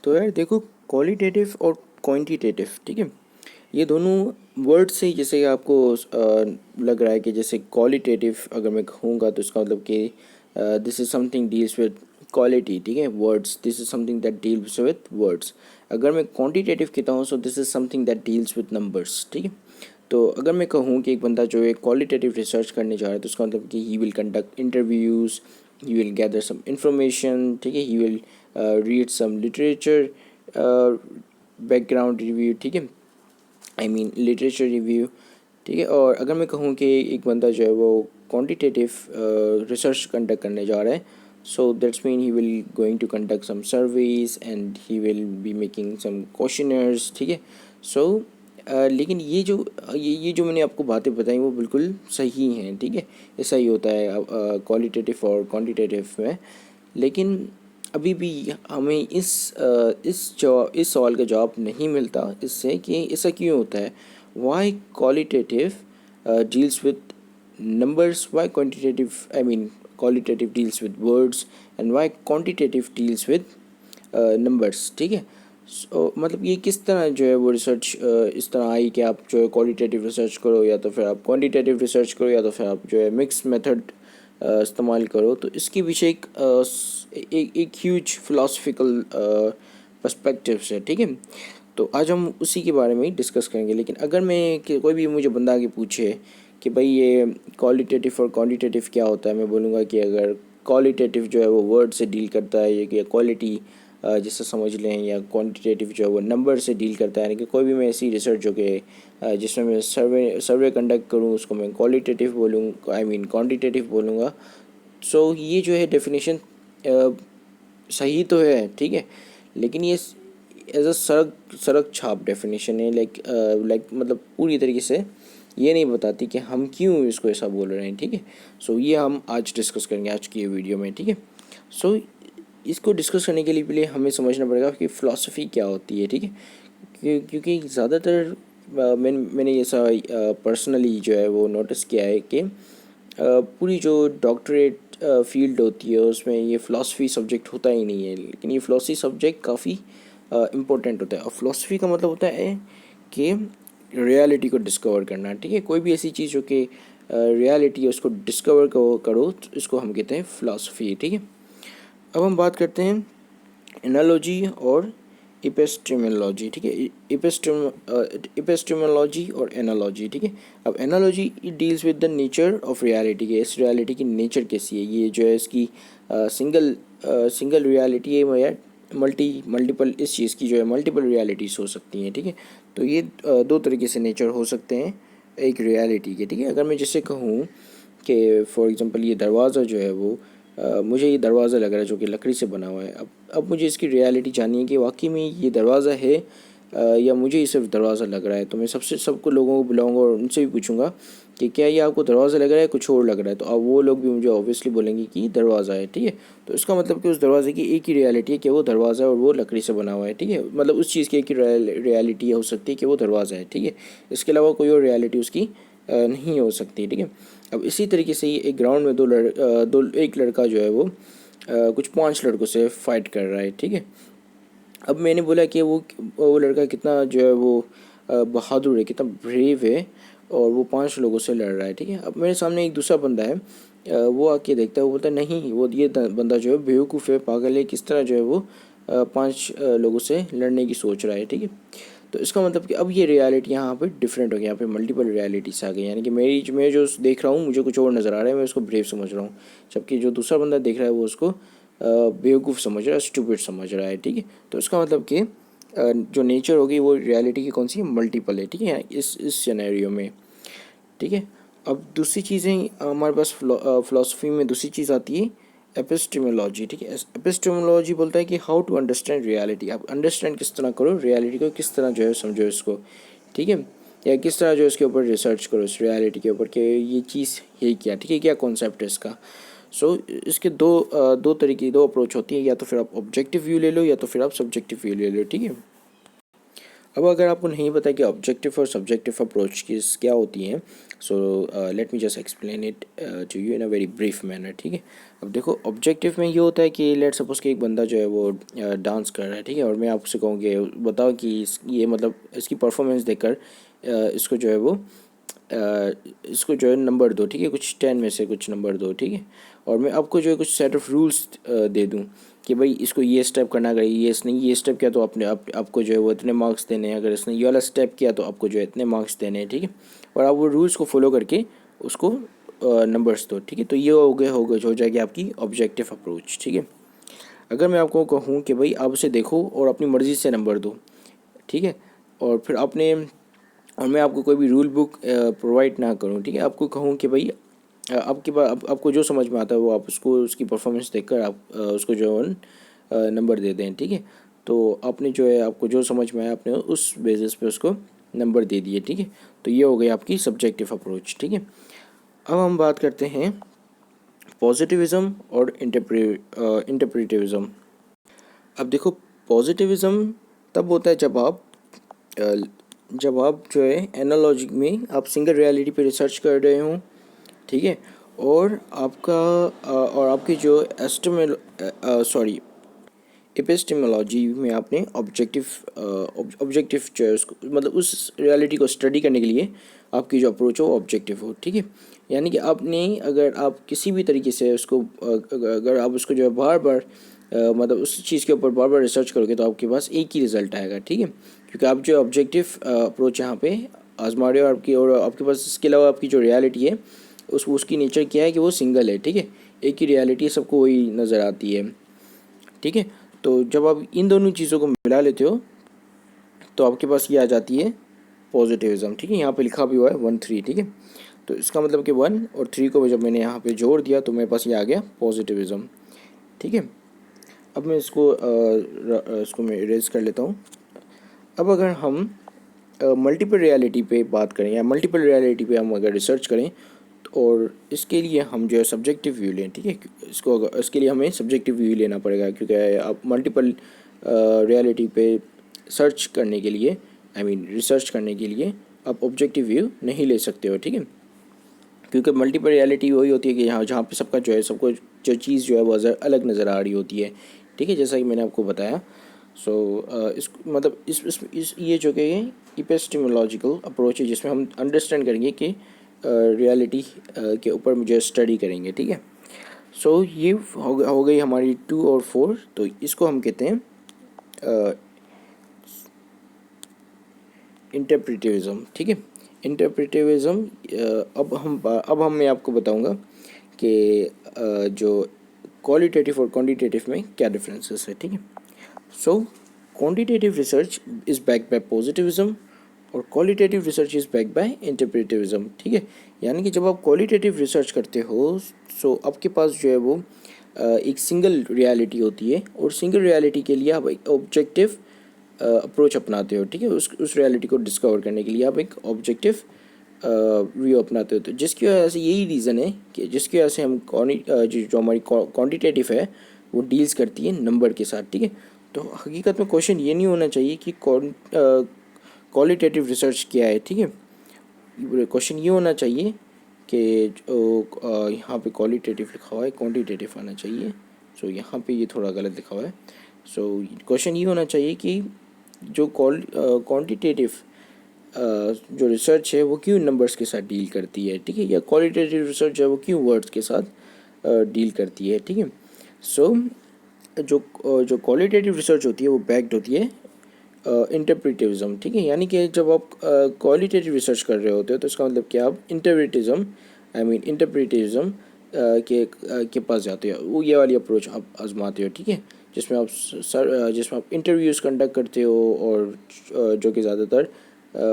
तो यार देखो, क्वालिटेटिव और क्वांटिटेटिव, ठीक है, ये दोनों वर्ड से ही जैसे आपको लग रहा है कि जैसे क्वालिटेटिव अगर मैं कहूँगा तो इसका मतलब कि this is something deals with quality, ठीक है, words, this is something that deals with words. अगर मैं क्वांटिटेटिव कहता हूँ so this is something that deals with numbers, ठीक है। तो अगर मैं कहूँ कि एक बंदा जो है क्वालिटेटिव रिसर्च करने जा रहा है तो उसका मतलब कि he will conduct interviews, he will gather some information, ठीक है, he will read some literature, background review, ठीक है, आई मीन लिटरेचर रिव्यू, ठीक है। और अगर मैं कहूँ कि एक बंदा जो है वो क्वांटिटेटिव रिसर्च कंडक्ट करने जा रहा है, so that's mean he will going to conduct some surveys and he will be making some questionnaires, ठीक है। सो लेकिन ये जो मैंने आपको बातें बताई वो बिल्कुल सही हैं, ठीक है, ऐसा ही होता है क्वालिटेटिव और क्वांटिटेटिव में। लेकिन अभी भी हमें इस सवाल का जवाब नहीं मिलता इससे कि ऐसा क्यों होता है। Why qualitative deals with numbers, why quantitative, I mean qualitative deals with words and why quantitative deals with numbers, ठीक है। मतलब ये किस तरह जो है वो रिसर्च इस तरह आई कि आप जो है क्वालिटेटिव रिसर्च करो या तो फिर आप क्वांटिटेटिव रिसर्च करो या तो फिर आप जो है मिक्स मेथड इस्तेमाल करो। तो इसके पीछे एक ह्यूज फिलोसफिकल पर्सपेक्टिव है, ठीक है। तो आज हम उसी के बारे में ही डिस्कस करेंगे। लेकिन अगर मैं कोई भी मुझे बंदा आगे पूछे कि भाई ये क्वालिटेटिव और क्वांटिटेटिव क्या होता है, मैं बोलूँगा कि अगर क्वालिटेटिव जो है वो वर्ड से डील करता है या क्वालिटी जिससे समझ लें, या क्वांटिटेटिव जो है वो नंबर से डील करता है, यानी कि कोई भी मैं ऐसी रिसर्च जो कि जिसमें मैं सर्वे कंडक्ट करूँ उसको मैं क्वालिटेटिव बोलूँ, आई मीन क्वांटिटेटिव बोलूँगा। सो ये जो है डेफिनेशन सही तो है, ठीक है, लेकिन ये एज अ सड़क छाप डेफिनेशन है। लाइक मतलब पूरी तरीके से ये नहीं बताती कि हम क्यों इसको ऐसा बोल रहे हैं, ठीक है। सो ये हम आज डिस्कस करेंगे आज की ये वीडियो में, ठीक है। सो इसको डिस्कस करने के लिए पहले हमें समझना पड़ेगा कि फ़िलासफ़ी क्या होती है, ठीक है। क्योंकि ज़्यादातर मैंने ऐसा पर्सनली जो है वो नोटिस किया है कि पूरी जो डॉक्टरेट फील्ड होती है उसमें ये फ़िलासफ़ी सब्जेक्ट होता ही नहीं है, लेकिन ये फ़िलासफ़ी सब्जेक्ट काफ़ी इम्पोर्टेंट होता है। और फ़िलासफ़ी का मतलब होता है कि रियलिटी को डिस्कवर करना, ठीक है। कोई भी ऐसी चीज़ जो कि रियलिटी है उसको डिस्कवर करो तो इसको हम कहते हैं फ़िलासफ़ी, ठीक है। अब हम बात करते हैं एनालॉजी और इपेस्टेमोलॉजी, ठीक है। इपेस्टेमोलॉजी और एनालॉजी, ठीक है। अब analogy it deals with the nature of reality के, इस रियलिटी की नेचर कैसी है, ये जो है इसकी सिंगल रियलिटी है या मल्टीपल, इस चीज़ की जो है मल्टीपल रियलिटीज़ हो सकती हैं, ठीक है। तो ये दो तरीके से नेचर हो सकते हैं एक रियलिटी के, ठीक है। अगर मैं जैसे कहूँ कि फॉर एग्ज़ाम्पल ये दरवाज़ा जो है वो मुझे ये दरवाज़ा लग रहा है जो कि लकड़ी से बना हुआ है। अब मुझे इसकी रियलिटी जाननी है कि वाकई में ये दरवाज़ा है या मुझे ये सिर्फ दरवाज़ा लग रहा है। तो मैं सबको लोगों को बुलाऊंगा और उनसे भी पूछूंगा कि क्या ये आपको दरवाज़ा लग रहा है कुछ और लग रहा है। तो अब वो लोग भी मुझे ऑब्वियसली बोलेंगे कि दरवाज़ा है, ठीक है। तो इसका मतलब कि उस दरवाजे की एक ही रियलिटी है कि वो दरवाज़ा है और वो लकड़ी से बना हुआ है, ठीक है। मतलब उस चीज़ की एक ही रियलिटी हो सकती है कि वो दरवाज़ा है, ठीक है। इसके अलावा कोई और रियलिटी उसकी नहीं हो सकती, ठीक है। अब इसी तरीके से ही एक ग्राउंड में एक लड़का जो है वो कुछ 5 लड़कों से फाइट कर रहा है, ठीक है। अब मैंने बोला कि वो लड़का कितना जो है वो बहादुर है, कितना ब्रेव है और वो 5 लोगों से लड़ रहा है, ठीक है। अब मेरे सामने एक दूसरा बंदा है, वो आके देखता है, वो बोलता है नहीं, वो ये बंदा जो है बेवकूफ़ है, पागल है, किस तरह जो है वो 5 लोगों से लड़ने की सोच रहा है, ठीक है। तो इसका मतलब कि अब ये रियलिटी यहाँ पे डिफरेंट हो गई, यहाँ पे मल्टीपल रियलिटीज़ आ गई, यानी कि मैं जो देख रहा हूँ मुझे कुछ और नज़र आ रहा है, मैं उसको ब्रेव समझ रहा हूँ, जबकि जो दूसरा बंदा देख रहा है वो उसको बेवकूफ़ समझ रहा है, स्टूपिड समझ रहा है, ठीक है। तो इसका मतलब कि जो नेचर होगी वो रियलिटी की कौन सी मल्टीपल है, ठीक है, इस सिनेरियो में, ठीक है। अब दूसरी चीज़ें हमारे पास फ़िलासफ़ी में दूसरी चीज़ आती है एपिस्टेमोलॉजी, ठीक है। एपिस्टेमोलॉजी बोलता है कि हाउ टू अंडरस्टैंड रियलिटी, आप अंडरस्टैंड किस तरह करो रियलिटी को, किस तरह जो है समझो इसको, ठीक है, या किस तरह जो इसके ऊपर रिसर्च करो इस रियलिटी के ऊपर कि ये चीज़ है क्या, ठीक है, क्या कॉन्सेप्ट है इसका। सो इसके दो तरीके, दो अप्रोच होती है, या तो फिर आप ऑब्जेक्टिव व्यू ले लो या तो फिर आप सब्जेक्टिव व्यू ले लो, ठीक है। अब अगर आपको नहीं पता कि ऑब्जेक्टिव और सब्जेक्टिव अप्रोच किस क्या होती हैं, so let me just explain it to you in a very brief manner, ठीक है। अब देखो, ऑब्जेक्टिव में ये होता है कि लेट सपोज कि एक बंदा जो है वो डांस कर रहा है, ठीक है, और मैं आपसे कहूँ कि बताओ कि ये मतलब इसकी परफॉर्मेंस देखकर इसको जो है वो इसको जो है नंबर दो, ठीक है, कुछ 10 में से कुछ नंबर दो, ठीक है। और मैं आपको जो है कुछ सेट ऑफ रूल्स दे दूं कि भाई इसको ये स्टेप करना, अगर ये नहीं ये स्टेप किया तो आपको जो है वो इतने मार्क्स देने हैं, अगर इसने ये वाला स्टेप किया तो आपको जो है इतने मार्क्स देने हैं, ठीक है। और आप वो रूल्स को फॉलो करके उसको नंबर्स दो, ठीक है। तो ये हो जाएगी आपकी ऑब्जेक्टिव अप्रोच, ठीक है। अगर मैं आपको कहूँ कि भाई आप उसे देखो और अपनी मर्ज़ी से नंबर दो, ठीक है, और फिर आपने और मैं आपको कोई भी रूल बुक प्रोवाइड ना करूं, ठीक है, आपको कहूं कि भाई आपके पास आपको जो समझ में आता है वो आप उसको उसकी परफॉर्मेंस देखकर आप उसको जो है नंबर दे दें, ठीक है। तो आपने जो है आपको जो समझ में आया आपने उस बेसिस पे उसको नंबर दे दिए, ठीक है। तो ये हो गई आपकी सब्जेक्टिव अप्रोच, ठीक है। अब हम बात करते हैं पॉजिटिविज़म और इंटरप्रेटिविज़म। अब देखो, पॉजिटिविज़म तब होता है अ, जब आप जो है एनालॉजी में आप सिंगल रियलिटी पे रिसर्च कर रहे हों, ठीक है, और और आपकी जो एपिस्टेमोलॉजी में आपने ऑब्जेक्टिव जो है उसको मतलब उस रियलिटी को स्टडी करने के लिए आपकी जो अप्रोच हो वो ऑब्जेक्टिव हो, ठीक है। यानी कि आपने अगर आप किसी भी तरीके से उसको अगर आप उसको जो है बार बार मतलब उस चीज़ के ऊपर बार बार रिसर्च करोगे तो आपके पास एक ही रिज़ल्ट आएगा, ठीक है। क्योंकि आप जो ऑब्जेक्टिव अप्रोच यहाँ पे आजमा रहे हो, और आपके पास इसके अलावा आपकी जो रियलिटी है उसकी नेचर क्या है कि वो सिंगल है, ठीक है। एक ही रियलिटी सबको वही नज़र आती है, ठीक है। तो जब आप इन दोनों चीज़ों को मिला लेते हो तो आपके पास ये आ जाती है पॉजिटिविज़म, ठीक है। यहाँ पे लिखा भी हुआ है 1 3, ठीक है। तो इसका मतलब कि 1 और 3 को जब मैंने यहाँ पे जोड़ दिया तो मेरे पास ये आ गया पॉजिटिविज़म, ठीक है। अब मैं इसको मैं इरेज कर लेता हूँ। अब अगर हम मल्टीपल रियलिटी पे बात करें या मल्टीपल रियलिटी पे हम अगर रिसर्च करें और इसके लिए हम जो है सब्जेक्टिव व्यू लें, ठीक है। इसके लिए हमें सब्जेक्टिव व्यू लेना पड़ेगा, क्योंकि आप मल्टीपल रियलिटी पे सर्च करने के लिए रिसर्च करने के लिए आप ऑब्जेक्टिव व्यू नहीं ले सकते हो, ठीक है। क्योंकि मल्टीपल रियलिटी वही होती है कि यहाँ जहाँ पे सबका जो है सबको जो चीज़ जो है वो अलग नज़र आ रही होती है, ठीक है, जैसा कि मैंने आपको बताया। सो इस मतलब इस ये जो कि इपिस्टेमोलॉजिकल अप्रोच है जिसमें हम अंडरस्टैंड करेंगे कि रियलिटी के ऊपर मुझे स्टडी करेंगे, ठीक है। सो ये हो गई हमारी 2 और 4। तो इसको हम कहते हैं इंटरप्रिटिविज़म, ठीक है। इंटरप्रिटिविज़म अब मैं आपको बताऊंगा कि जो क्वालिटेटिव और क्वांटिटेटिव में क्या डिफरेंसेस है, ठीक है। So quantitative research is backed by positivism और qualitative research is backed by interpretivism, ठीक है। यानी कि जब आप क्वालिटेटिव रिसर्च करते हो सो आपके पास जो है वो एक सिंगल रियलिटी होती है और सिंगल रियलिटी के लिए आप एक ऑब्जेक्टिव अप्रोच अपनाते हो, ठीक है। उस रियलिटी को डिस्कवर करने के लिए आप एक ऑब्जेक्टिव व्यू अपनाते हो। तो जिसकी वजह से यही रीज़न है कि जिसकी वजह से हम जो हमारी क्वांटिटेटिव है वो डील्स करती है नंबर के साथ, ठीक है। तो हकीकत में क्वेश्चन ये नहीं होना चाहिए कि क्वालिटेटिव रिसर्च क्या है, ठीक है। क्वेश्चन ये होना चाहिए कि यहाँ पे क्वालिटेटिव लिखा हुआ है, क्वांटिटेटिव आना चाहिए। सो यहाँ पे ये थोड़ा गलत लिखा हुआ है। सो क्वेश्चन ये होना चाहिए कि जो क्वांटिटेटिव जो रिसर्च है वो क्यों नंबर्स के साथ डील करती है, ठीक है, या क्वालिटेटिव रिसर्च है वो क्यों वर्ड्स के साथ डील करती है, ठीक है। सो जो क्वालिटेटिव रिसर्च होती है वो बैक्ड होती है इंटरप्रिटिविज़म, ठीक है। यानी कि जब आप क्वालिटेटिव रिसर्च कर रहे होते हो तो इसका मतलब कि आप इंटरप्रिटिविज़म के पास जाते हो, वो ये वाली अप्रोच आप आजमाते हो, ठीक है। जिसमें आप इंटरव्यूज़ कंडक्ट करते हो और जो कि ज़्यादातर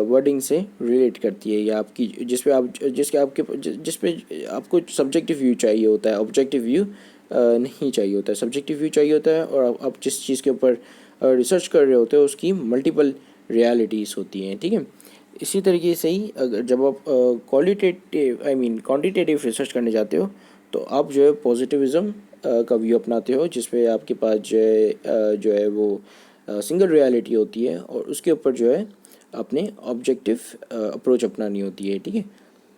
वर्डिंग से रिलेट करती है या आपकी जिस पे आपको सब्जेक्टिव व्यू चाहिए होता है, ऑब्जेक्टिव व्यू नहीं चाहिए होता है, सब्जेक्टिव व्यू चाहिए होता है। और आप जिस चीज़ के ऊपर रिसर्च कर रहे होते हो उसकी मल्टीपल रियलिटीज़ होती हैं, ठीक है। इसी तरीके से ही अगर जब आप क्वांटिटेटिव रिसर्च करने जाते हो तो आप जो है पॉजिटिविज़म का व्यू अपनाते हो, जिसपे आपके पास जो है वो सिंगल रियलिटी होती है और उसके ऊपर जो है अपने ऑब्जेक्टिव अप्रोच अपनानी होती है, ठीक है।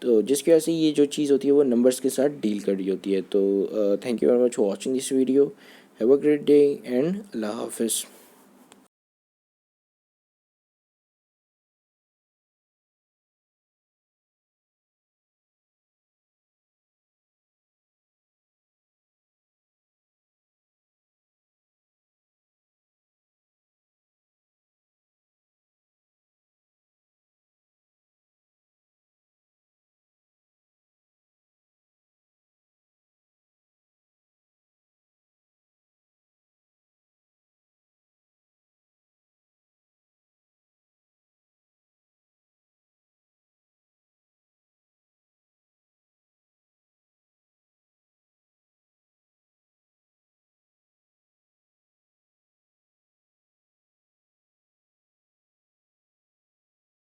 तो जिसकी वजह से ये जो चीज़ होती है वो नंबर्स के साथ डील कर रही होती है। तो thank you very much for watching this video, have a great day and अल्लाह हाफिज़।